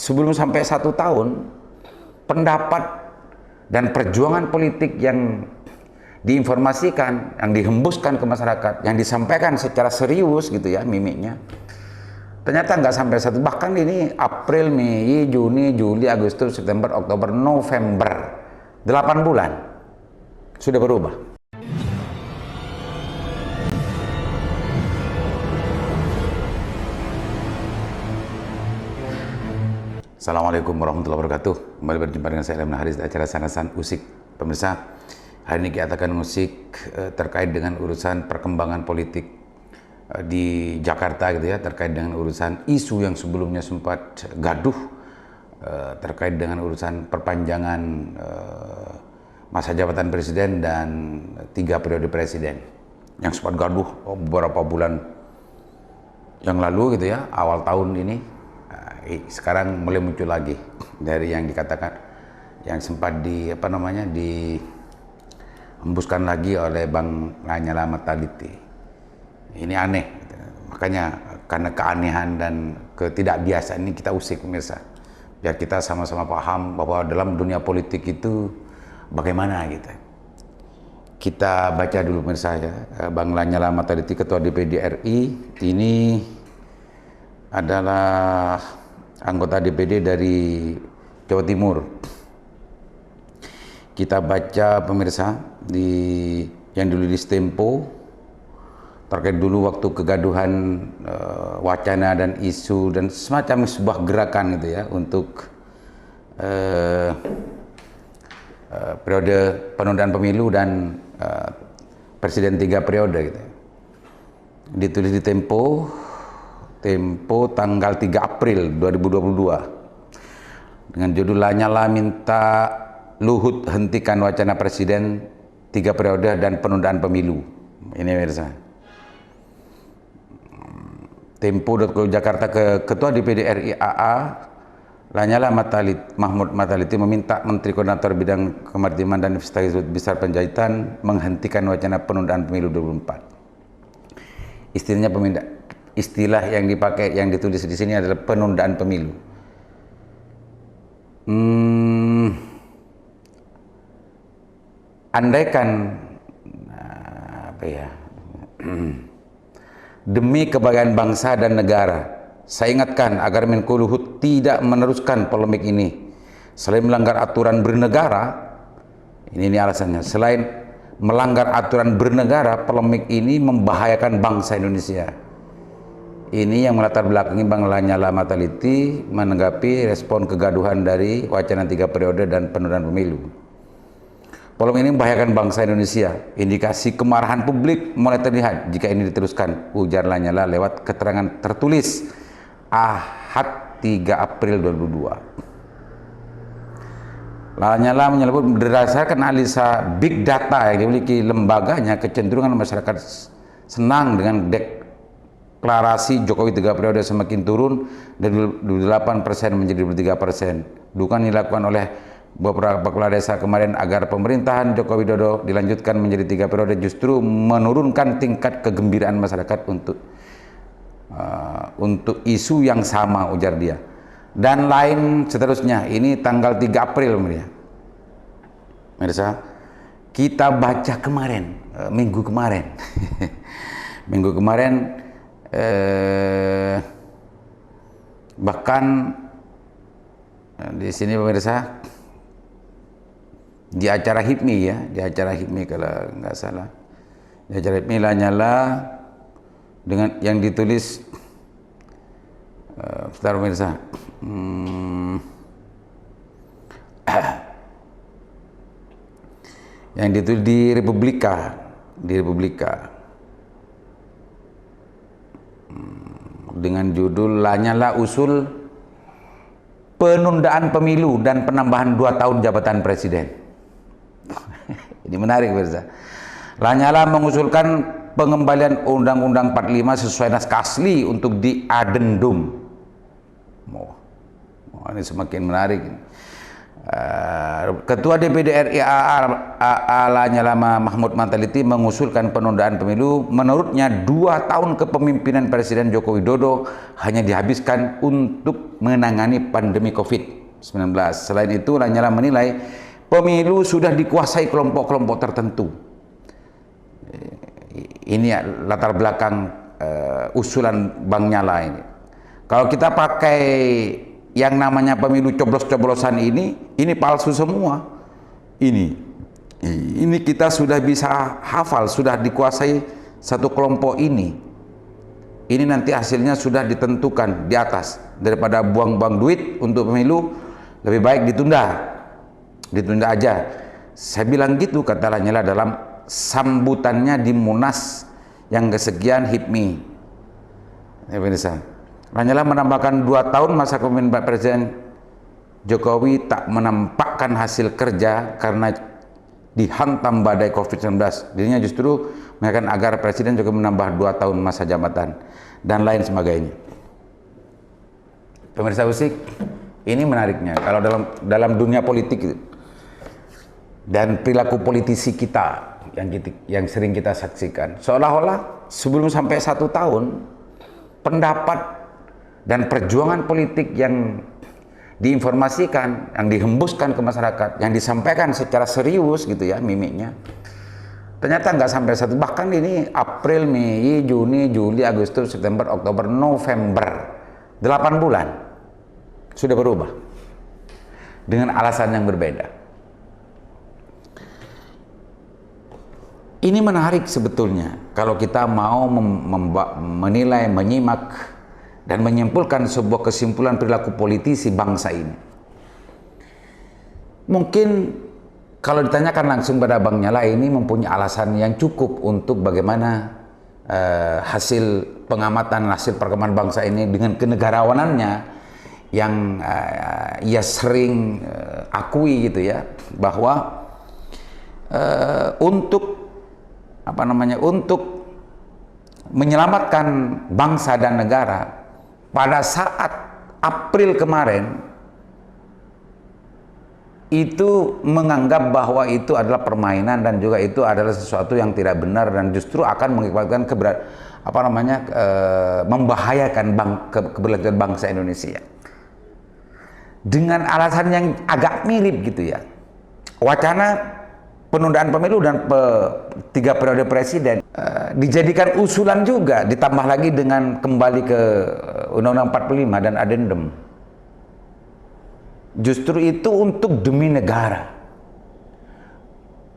sebelum sampai 1 tahun, pendapat dan perjuangan politik yang diinformasikan, yang dihembuskan ke masyarakat, yang disampaikan secara serius gitu ya mimiknya, ternyata nggak sampai 1, bahkan ini April, Mei, Juni, Juli, Agustus, September, Oktober, November, 8 bulan sudah berubah. Assalamualaikum warahmatullahi wabarakatuh. Kembali berjumpa dengan saya Lemna Haris di acara Sanasan Usik. Pemirsa, hari ini kita akan musik terkait dengan urusan perkembangan politik di Jakarta gitu ya, terkait dengan urusan isu yang sebelumnya sempat gaduh terkait dengan urusan perpanjangan masa jabatan presiden dan 3 periode presiden yang sempat gaduh beberapa bulan yang lalu gitu ya, awal tahun ini. Sekarang mulai muncul lagi dari yang dikatakan, yang sempat dihembuskan lagi oleh Bang Lanyala Mataliti. Ini aneh, makanya karena keanehan dan ketidakbiasaan ini kita usik pemirsa, biar kita sama-sama paham bahwa dalam dunia politik itu bagaimana gitu. Kita baca dulu pemirsa ya, Bang Lanyala Mataliti, Ketua DPD RI, ini adalah anggota DPD dari Jawa Timur. Kita baca pemirsa yang ditulis Tempo terkait dulu waktu kegaduhan wacana dan isu dan semacam sebuah gerakan gitu ya untuk periode penundaan pemilu dan presiden 3 periode gitu. Ditulis di Tempo tanggal 3 April 2022 dengan judul Lanyala minta Luhut hentikan wacana presiden 3 periode dan penundaan pemilu. Ini pemirsa. Tempo.co Jakarta, Ketua DPD RI AA Lanyala Mahmud Mataliti meminta Menteri Koordinator Bidang Kemaritiman dan Investasi Luhut Binsar Panjaitan menghentikan wacana penundaan pemilu 2024. Istilah yang dipakai, yang ditulis di sini adalah penundaan pemilu. Andaikan demi kebahagiaan bangsa dan negara, saya ingatkan agar Menko Luhut tidak meneruskan polemik ini. Selain melanggar aturan bernegara, ini alasannya. Selain melanggar aturan bernegara, polemik ini membahayakan bangsa Indonesia. Ini yang melatar belakangi Bang Lanyala Mataliti menanggapi respon kegaduhan dari wacana 3 periode dan penundaan pemilu. Polemik ini membahayakan bangsa Indonesia. Indikasi kemarahan publik mulai terlihat jika ini diteruskan, ujar Lanyala lewat keterangan tertulis Ahad 3 April 2022. Lanyala menyebut berdasarkan analisa big data yang dimiliki lembaganya, kecenderungan masyarakat senang dengan deklarasi Jokowi 3 periode semakin turun dari 28% menjadi 23%. Dukungan dilakukan oleh beberapa kepala desa kemarin agar pemerintahan Joko Widodo dilanjutkan menjadi 3 periode justru menurunkan tingkat kegembiraan masyarakat untuk isu yang sama, ujar dia. Dan lain seterusnya. Ini tanggal 3 April pemirsa. Kita baca kemarin, minggu kemarin. Minggu kemarin bahkan di sini pemirsa, di acara HIPMI ya, di acara HIPMI kalau nggak salah, di acara HIPMI Lanyala dengan yang ditulis sebentar pemirsa, yang ditulis di Republika dengan judul Lanyala usul penundaan pemilu dan penambahan 2 tahun jabatan presiden. Ini menarik pemirsa. Lanyala mengusulkan pengembalian Undang-Undang 45 sesuai naskah asli untuk diadendum. Ini semakin menarik. Ketua DPD RI Lanyala Mahmud Mataliti mengusulkan penundaan pemilu. Menurutnya 2 tahun kepemimpinan Presiden Joko Widodo hanya dihabiskan untuk menangani pandemi COVID-19. Selain itu, Lanyala menilai pemilu sudah dikuasai kelompok-kelompok tertentu. Ini latar belakang usulan Bang Nyala ini. Kalau kita pakai yang namanya pemilu coblos-coblosan ini palsu semua. Ini kita sudah bisa hafal, sudah dikuasai satu kelompok ini. Ini nanti hasilnya sudah ditentukan di atas. Daripada buang-buang duit untuk pemilu, lebih baik ditunda aja. Saya bilang gitu, kata Lanyala dalam sambutannya di Munas yang kesekian HIPMI. Lanyala menambahkan 2 tahun masa kepemimpinan Presiden Jokowi tak menampakkan hasil kerja karena dihantam badai COVID-19. Dirinya justru mengatakan agar Presiden juga menambah 2 tahun masa jabatan dan lain sebagainya. Pemirsa Usik, ini menariknya kalau dalam dunia politik dan perilaku politisi kita yang sering kita saksikan, seolah-olah sebelum sampai 1 tahun pendapat dan perjuangan politik yang diinformasikan, yang dihembuskan ke masyarakat, yang disampaikan secara serius gitu ya mimiknya, ternyata nggak sampai 1, bahkan ini April, Mei, Juni, Juli, Agustus, September, Oktober, November, 8 bulan sudah berubah dengan alasan yang berbeda. Ini menarik sebetulnya kalau kita mau menilai, menyimak dan menyimpulkan sebuah kesimpulan perilaku politisi bangsa ini. Mungkin kalau ditanyakan langsung pada Bang Nyala, ini mempunyai alasan yang cukup untuk bagaimana hasil pengamatan, hasil perkembangan bangsa ini dengan kenegarawanannya yang ia sering akui gitu ya, bahwa untuk menyelamatkan bangsa dan negara, pada saat April kemarin itu menganggap bahwa itu adalah permainan dan juga itu adalah sesuatu yang tidak benar dan justru akan mengakibatkan membahayakan keberlanjutan bangsa Indonesia. Dengan alasan yang agak mirip gitu ya. Wacana penundaan pemilu dan 3 periode presiden dijadikan usulan juga, ditambah lagi dengan kembali ke Undang-Undang 45 dan adendum. Justru itu untuk demi negara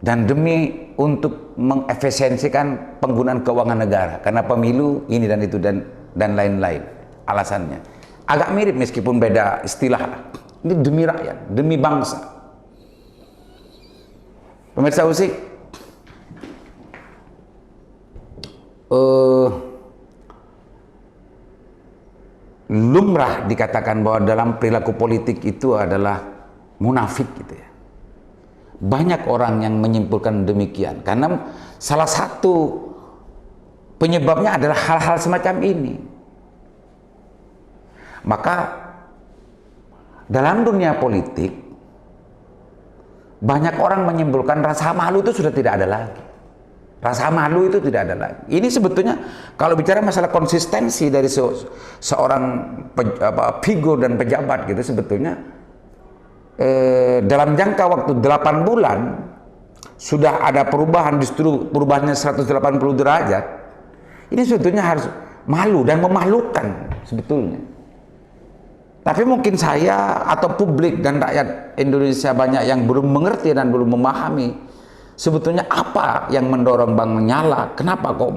dan demi untuk mengefisiensikan penggunaan keuangan negara, karena pemilu ini dan itu dan lain-lain alasannya. Agak mirip meskipun beda istilah lah. Ini demi rakyat, demi bangsa. Pemirsa Usik, lumrah dikatakan bahwa dalam perilaku politik itu adalah munafik gitu ya. Banyak orang yang menyimpulkan demikian karena salah satu penyebabnya adalah hal-hal semacam ini. Maka dalam dunia politik banyak orang menyimpulkan rasa malu itu sudah tidak ada lagi. Rasa malu itu tidak ada lagi. Ini sebetulnya kalau bicara masalah konsistensi dari seorang figur dan pejabat gitu, sebetulnya dalam jangka waktu 8 bulan sudah ada perubahan, justru perubahannya 180 derajat. Ini sebetulnya harus malu dan memalukan sebetulnya. Tapi mungkin saya atau publik dan rakyat Indonesia banyak yang belum mengerti dan belum memahami sebetulnya apa yang mendorong Bang Nyala, kenapa kok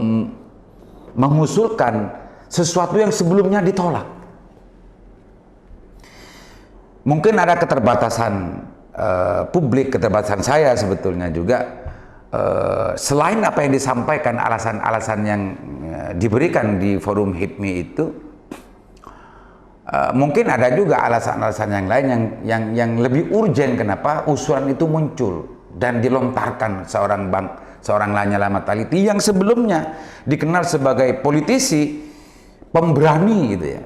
mengusulkan sesuatu yang sebelumnya ditolak. Mungkin ada keterbatasan publik, keterbatasan saya sebetulnya juga, selain apa yang disampaikan, alasan-alasan yang diberikan di forum HIPMI itu, mungkin ada juga alasan-alasan yang lain yang lebih urgen kenapa usulan itu muncul dan dilontarkan seorang Lanyala Mataliti yang sebelumnya dikenal sebagai politisi pemberani gitu ya.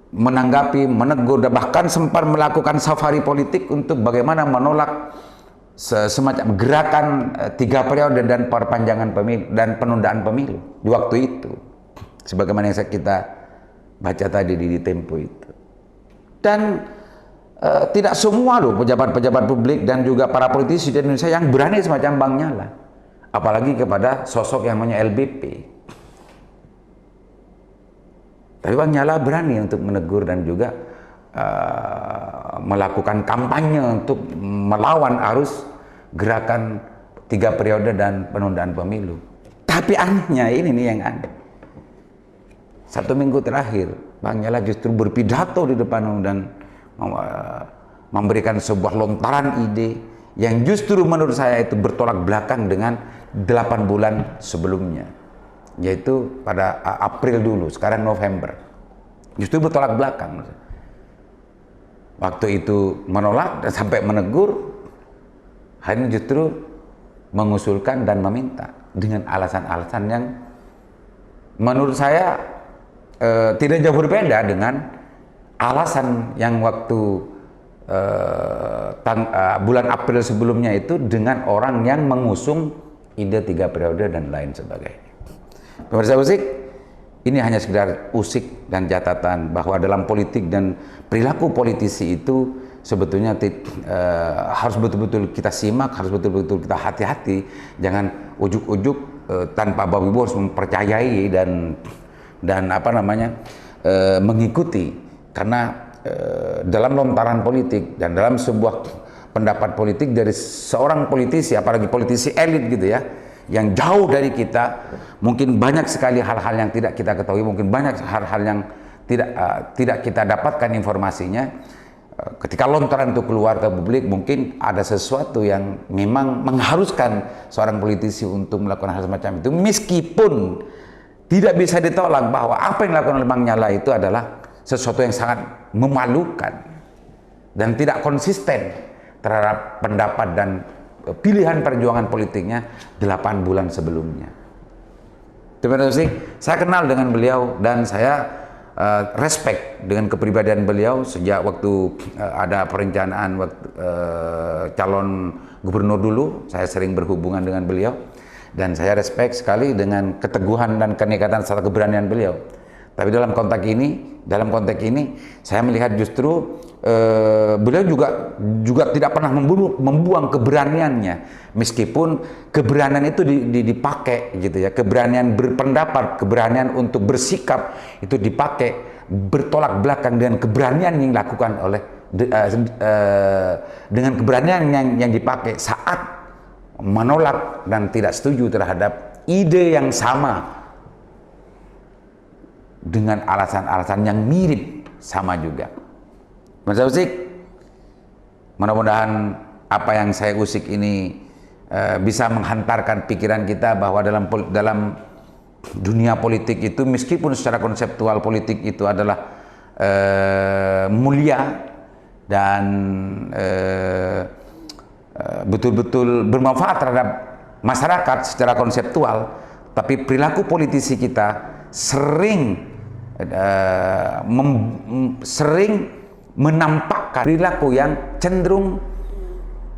menanggapi, menegur, dan bahkan sempat melakukan safari politik untuk bagaimana menolak semacam gerakan 3 periode dan perpanjangan pemilu dan penundaan pemilu di waktu itu, sebagaimana yang kita baca tadi di Tempo itu. Dan tidak semua loh pejabat-pejabat publik dan juga para politisi di Indonesia yang berani semacam Bang Nyala, apalagi kepada sosok yang namanya LBP. Tapi Bang Nyala berani untuk menegur dan juga melakukan kampanye untuk melawan arus gerakan 3 periode dan penundaan pemilu. Tapi anehnya ini nih yang aneh. 1 minggu terakhir Bang Nyala justru berpidato di depan dan memberikan sebuah lontaran ide yang justru menurut saya itu bertolak belakang dengan 8 bulan sebelumnya, yaitu pada April dulu, sekarang November. Justru bertolak belakang. Waktu itu menolak dan sampai menegur, hari ini justru mengusulkan dan meminta dengan alasan-alasan yang menurut saya tidak jauh berbeda dengan alasan yang waktu bulan April sebelumnya itu dengan orang yang mengusung ide 3 periode dan lain sebagainya. Pemirsa Usik, ini hanya sekedar usik dan catatan bahwa dalam politik dan perilaku politisi itu sebetulnya harus betul-betul kita simak, harus betul-betul kita hati-hati, jangan ujuk-ujuk tanpa babi bos mempercayai dan apa namanya mengikuti. Karena dalam lontaran politik dan dalam sebuah pendapat politik dari seorang politisi, apalagi politisi elit gitu ya, yang jauh dari kita, mungkin banyak sekali hal-hal yang tidak kita ketahui, mungkin banyak hal-hal yang tidak kita dapatkan informasinya. Ketika lontaran itu keluar ke publik, mungkin ada sesuatu yang memang mengharuskan seorang politisi untuk melakukan hal semacam itu, meskipun tidak bisa ditolak bahwa apa yang dilakukan oleh Bang Nyala itu adalah sesuatu yang sangat memalukan dan tidak konsisten terhadap pendapat dan pilihan perjuangan politiknya 8 bulan sebelumnya. Teman-teman, saya kenal dengan beliau dan saya respect dengan kepribadian beliau sejak waktu ada perencanaan calon gubernur dulu. Saya sering berhubungan dengan beliau dan saya respect sekali dengan keteguhan dan kenekatan serta keberanian beliau. Tapi dalam konteks ini saya melihat justru beliau juga tidak pernah membuang keberaniannya, meskipun keberanian itu dipakai gitu ya, keberanian berpendapat, keberanian untuk bersikap itu dipakai bertolak belakang dengan keberanian yang dilakukan oleh dengan keberanian yang dipakai saat menolak dan tidak setuju terhadap ide yang sama dengan alasan-alasan yang mirip sama juga. Mas Usik, mudah-mudahan apa yang saya usik ini bisa menghantarkan pikiran kita bahwa dalam dunia politik itu, meskipun secara konseptual politik itu adalah mulia dan betul-betul bermanfaat terhadap masyarakat secara konseptual, tapi perilaku politisi kita sering menampakkan perilaku yang cenderung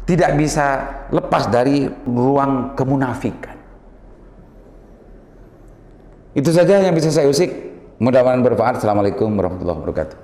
tidak bisa lepas dari ruang kemunafikan. Itu saja yang bisa saya usik. Mudah-mudahan bermanfaat. Assalamualaikum warahmatullahi wabarakatuh.